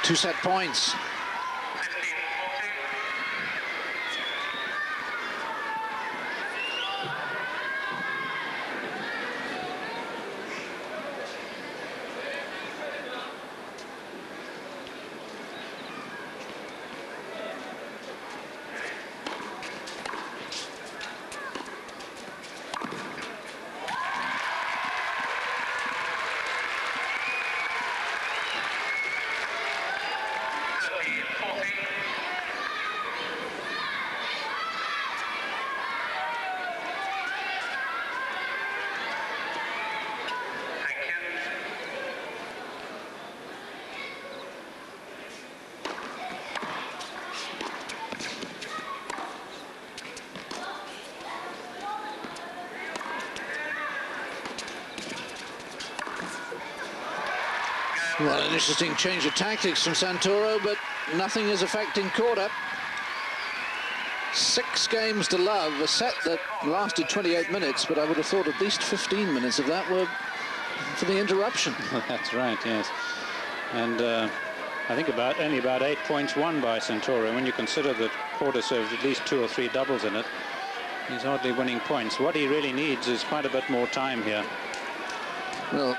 2-set points. Well, an interesting change of tactics from Santoro, but nothing is affecting Korda. 6 games to love, a set that lasted 28 minutes, but I would have thought at least 15 minutes of that were for the interruption. That's right, yes. And I think only about 8 points won by Santoro. When you consider that Korda served at least 2 or 3 doubles in it, he's hardly winning points. What he really needs is quite a bit more time here. Well,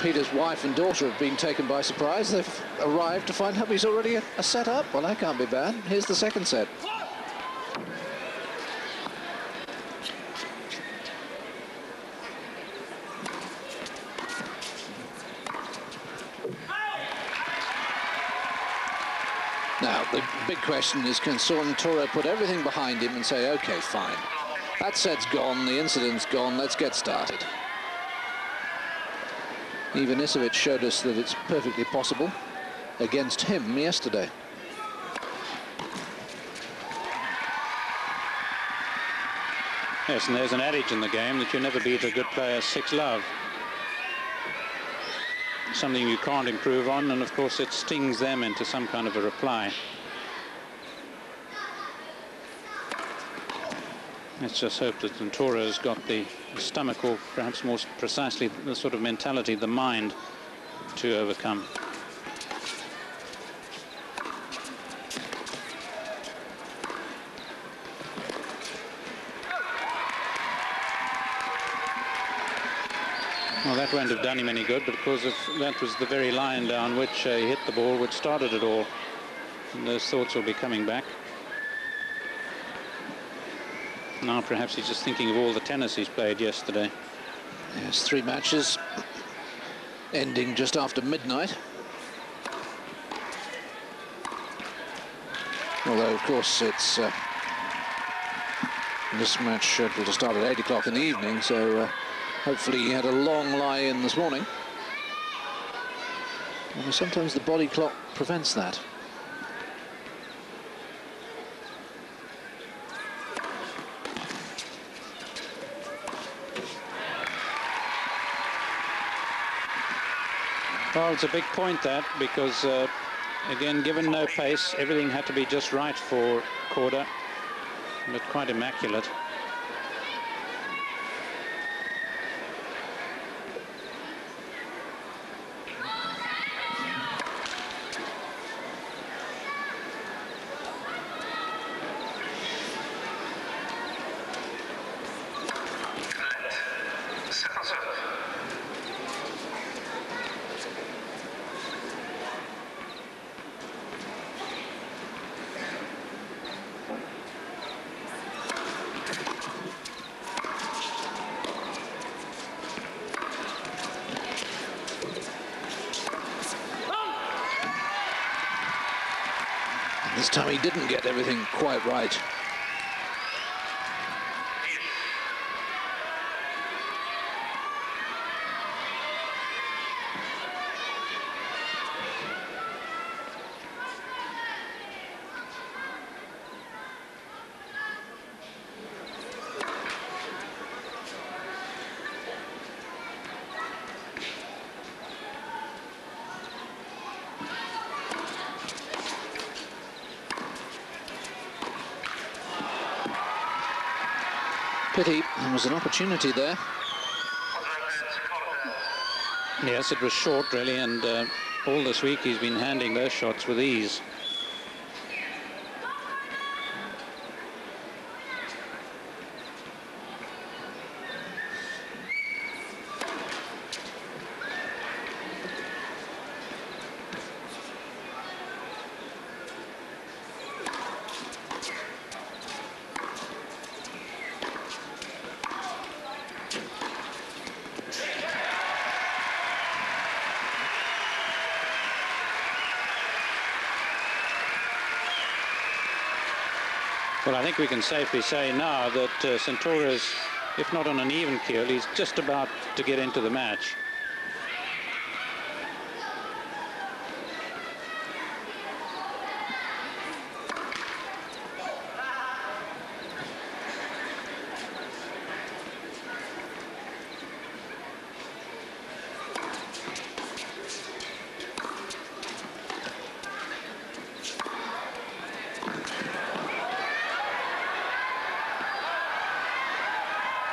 Peter's wife and daughter have been taken by surprise. They've arrived to find out he's already a set up. Well, that can't be bad. Here's the second set. Now, the big question is, can Santoro put everything behind him and say, OK, fine. That set's gone, the incident's gone, let's get started. Ivanisevic showed us that it's perfectly possible against him yesterday. Yes, and there's an adage in the game that you never beat a good player 6-love. Something you can't improve on, and of course it stings them into some kind of a reply. Let's just hope that Santoro's got the stomach, or perhaps more precisely the sort of mentality, the mind, to overcome. Well, that won't have done him any good, because that was the very line down which he hit the ball, which started it all. And those thoughts will be coming back. Now perhaps he's just thinking of all the tennis he's played yesterday. Yes, 3 matches ending just after midnight. Although, of course, it's this match scheduled to start at 8 o'clock in the evening, so hopefully he had a long lie-in this morning. And sometimes the body clock prevents that. Well, it's a big point, that, because, again, given no pace, everything had to be just right for Korda, but quite immaculate. This time he didn't get everything quite right. Pity, there was an opportunity there. Yes, it was short, really, and all this week he's been handling those shots with ease. Well, I think we can safely say now that Santoro's, if not on an even keel, he's just about to get into the match.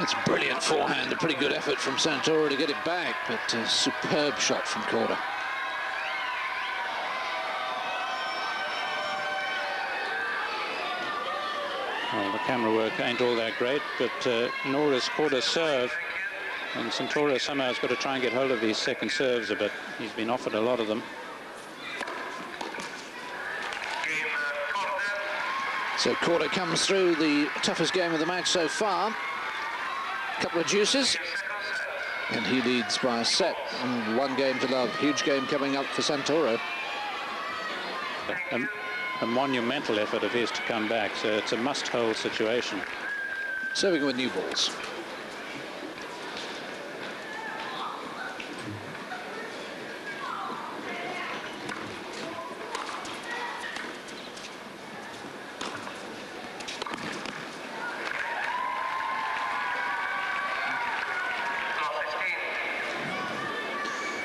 It's brilliant forehand, a pretty good effort from Santoro to get it back, but a superb shot from Korda. Well, the camera work ain't all that great, but nor is Korda's serve. And Santoro somehow has got to try and get hold of these second serves a bit. He's been offered a lot of them. So Korda comes through the toughest game of the match so far. Couple of deuces, and he leads by a set and 1 game to love. Huge game coming up for Santoro. A monumental effort of his to come back, so it's a must-hold situation. Serving with new balls.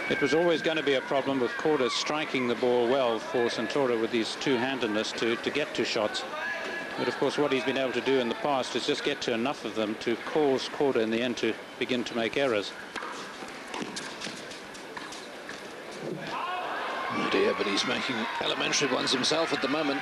It was always going to be a problem with Korda striking the ball well for Santoro with his two-handedness to get to shots. But of course what he's been able to do in the past is just get to enough of them to cause Korda in the end to begin to make errors. Oh dear, but he's making elementary ones himself at the moment.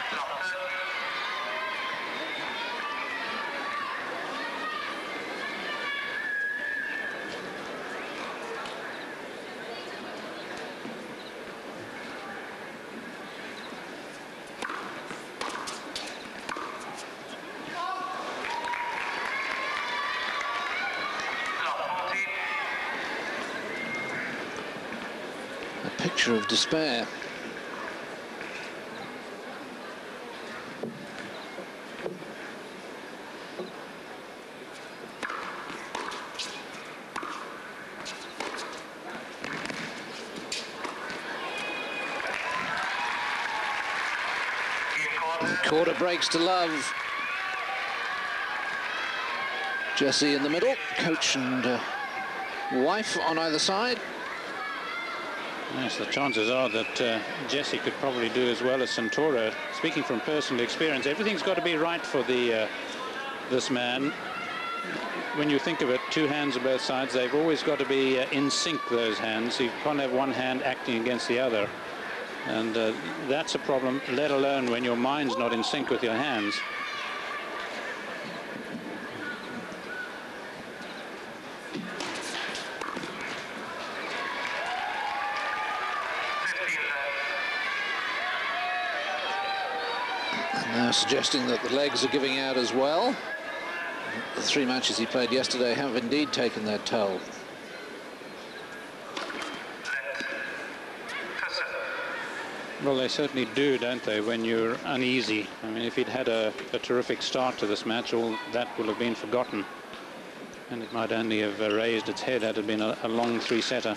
Picture of despair. Korda breaks to love. Jesse in the middle, coach and wife on either side. Yes, the chances are that Jesse could probably do as well as Santoro. Speaking from personal experience, everything's got to be right for this man. When you think of it, 2 hands on both sides, they've always got to be in sync, those hands. You can't have one hand acting against the other. And that's a problem, let alone when your mind's not in sync with your hands. Now suggesting that the legs are giving out as well. The 3 matches he played yesterday have indeed taken their toll. Well, they certainly do, don't they, when you're uneasy. I mean, if he'd had a terrific start to this match, all that will have been forgotten. And it might only have raised its head had it been a long 3-setter.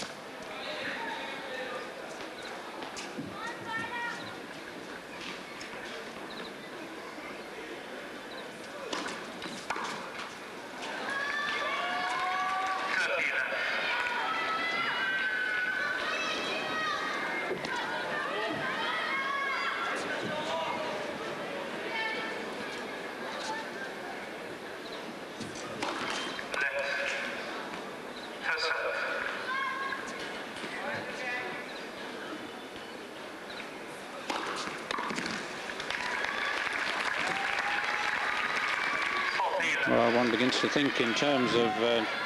Well, one begins to think in terms of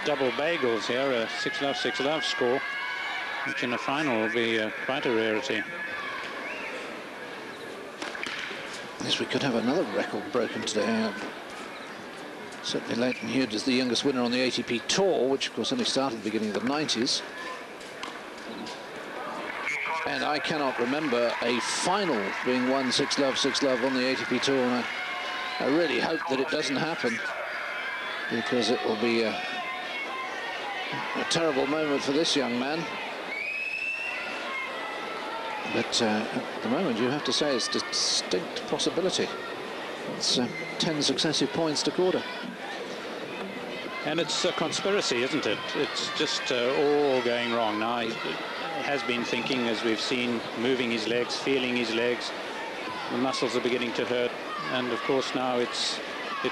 double bagels here, a 6-love, 6-love score, which in a final will be quite a rarity. Yes, we could have another record broken today. Certainly Leighton Hewitt is the youngest winner on the ATP Tour, which of course only started at the beginning of the 90s. And I cannot remember a final being won 6-love, 6-love on the ATP Tour. And I really hope that it doesn't happen, because it will be a terrible moment for this young man. But at the moment, you have to say it's a distinct possibility. It's 10 successive points to Korda. And it's a conspiracy, isn't it? It's just all going wrong. Now he has been thinking, as we've seen, moving his legs, feeling his legs. The muscles are beginning to hurt. And of course now it's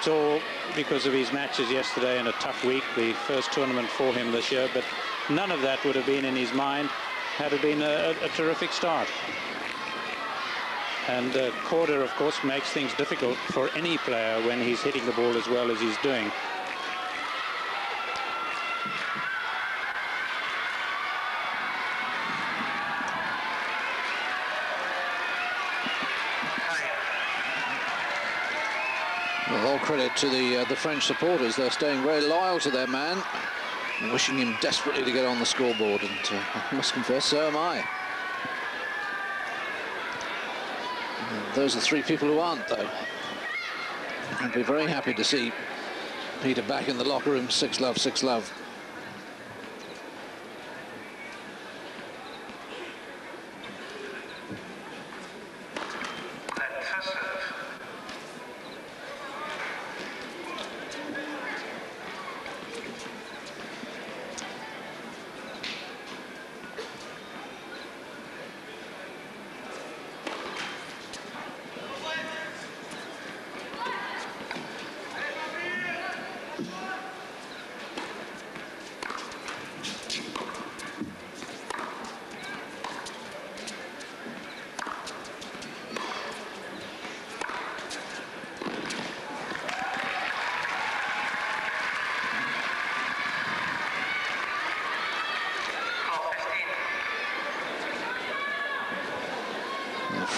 all because of his matches yesterday and a tough week, the first tournament for him this year. But none of that would have been in his mind had it been a terrific start. And Korda, of course, makes things difficult for any player when he's hitting the ball as well as he's doing. Well, all credit to the French supporters. They're staying very loyal to their man, wishing him desperately to get on the scoreboard, and I must confess, so am I. Those are three people who aren't, though. I'd be very happy to see Peter back in the locker room, 6-love, 6-love.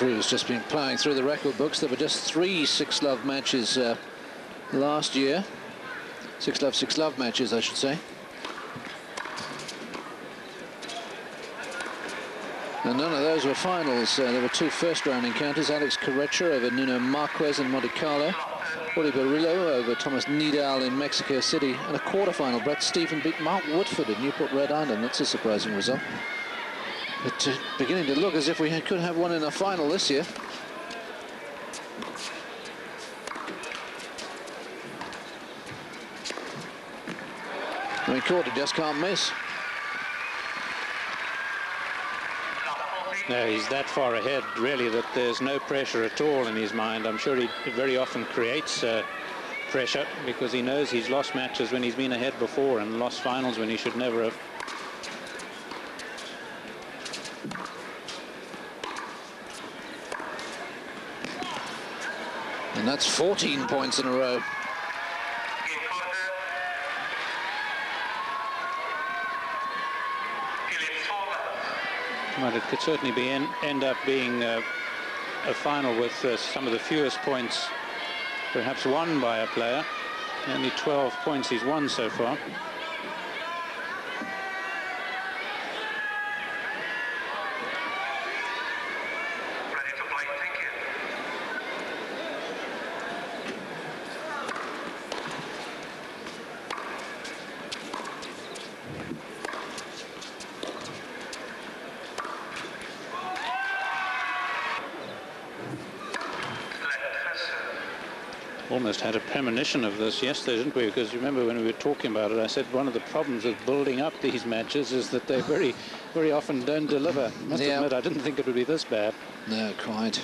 Has just been ploughing through the record books. There were just 3 6-love matches last year. 6-love, 6-love matches, I should say. And none of those were finals. There were 2 first-round encounters. Alex Corretja over Nuno Marquez in Monte Carlo. Jorge Barilo over Thomas Nidal in Mexico City. And a quarterfinal. Brett Stephen beat Mark Woodford at Newport, Rhode Island. That's a surprising result. But beginning to look as if we could have one in a final this year. I mean, Korda just can't miss. No, he's that far ahead, really, that there's no pressure at all in his mind. I'm sure he very often creates pressure, because he knows he's lost matches when he's been ahead before and lost finals when he should never have. And that's 14 points in a row. Well, it could certainly be end up being a final with some of the fewest points perhaps won by a player. Only 12 points he's won so far. Almost had a premonition of this yesterday, didn't we? Because remember when we were talking about it, I said one of the problems with building up these matches is that they very often don't deliver. I must admit, I didn't think it would be this bad. No, quite.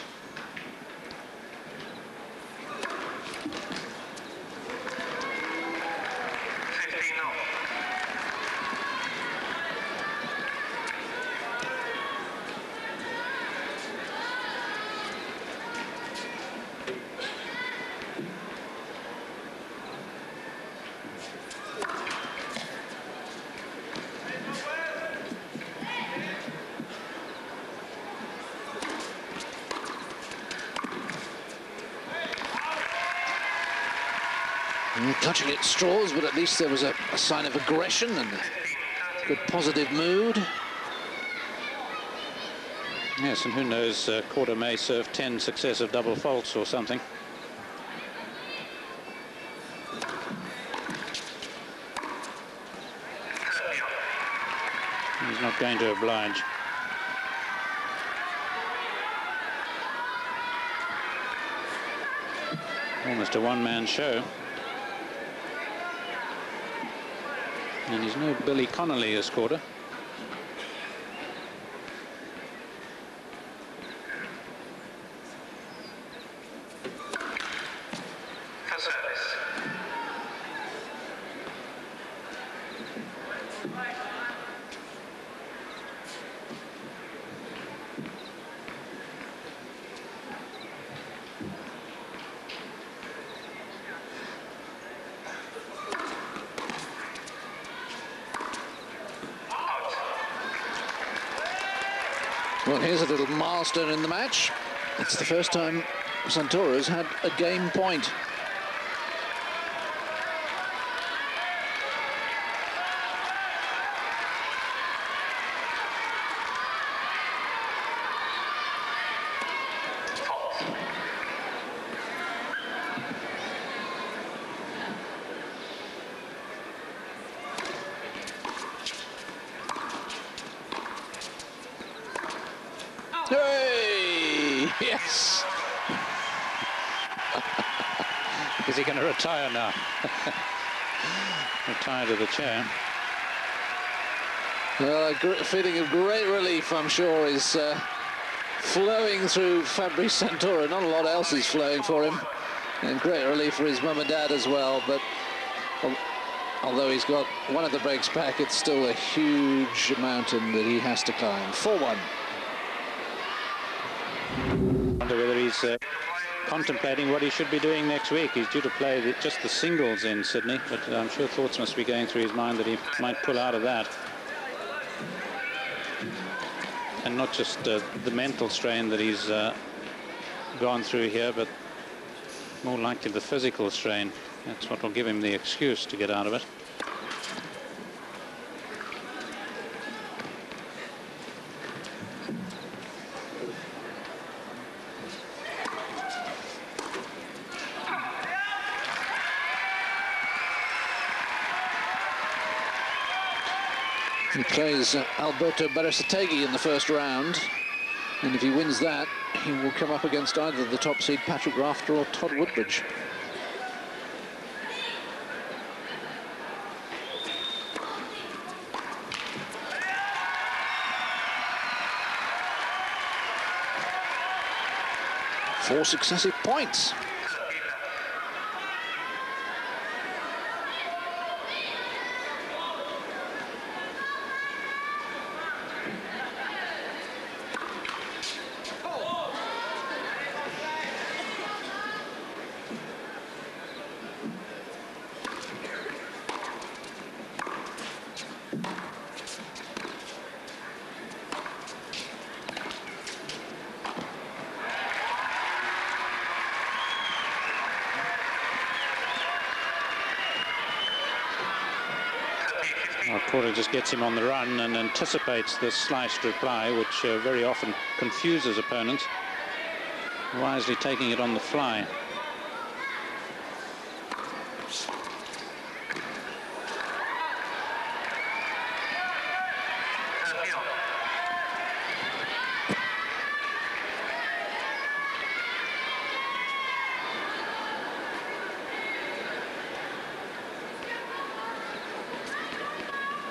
Clutching at straws, but at least there was a sign of aggression and a good positive mood. Yes, and who knows, Korda may serve 10 successive double faults or something. He's not going to oblige. Almost a one-man show. And he's no Billy Connolly as Korda. Well, here's a little milestone in the match. It's the first time Santoro's had a game point. Hey! Yes! Is he going to retire now? Retire to the chair. Well, a feeling of great relief, I'm sure, is flowing through Fabrice Santoro. Not a lot else is flowing for him. And great relief for his mum and dad as well. But although he's got one of the breaks back, it's still a huge mountain that he has to climb. 4-1. Wonder whether he's contemplating what he should be doing next week. He's due to play just the singles in Sydney, but I'm sure thoughts must be going through his mind that he might pull out of that. And not just the mental strain that he's gone through here, but more likely the physical strain. That's what will give him the excuse to get out of it. He plays Alberto Berasategui in the first round, and if he wins that, he will come up against either the top seed Patrick Rafter or Todd Woodbridge. Four successive points. Korda just gets him on the run and anticipates the sliced reply, which very often confuses opponents, wisely taking it on the fly.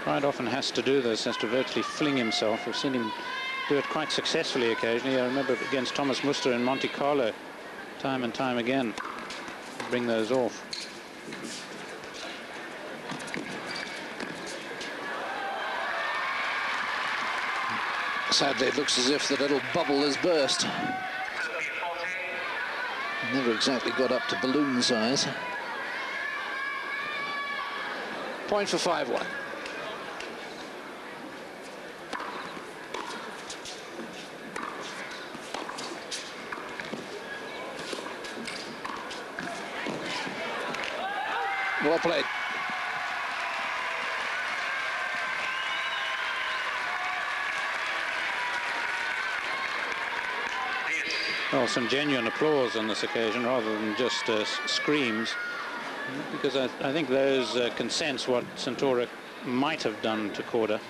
Quite often has to do this, has to virtually fling himself. We've seen him do it quite successfully occasionally. I remember against Thomas Muster in Monte Carlo, time and time again, bring those off. Sadly, it looks as if the little bubble has burst. Never exactly got up to balloon size. Point for 5-1. Well played. Well, some genuine applause on this occasion rather than just screams, because I think those can sense what Centauro might have done to Korda.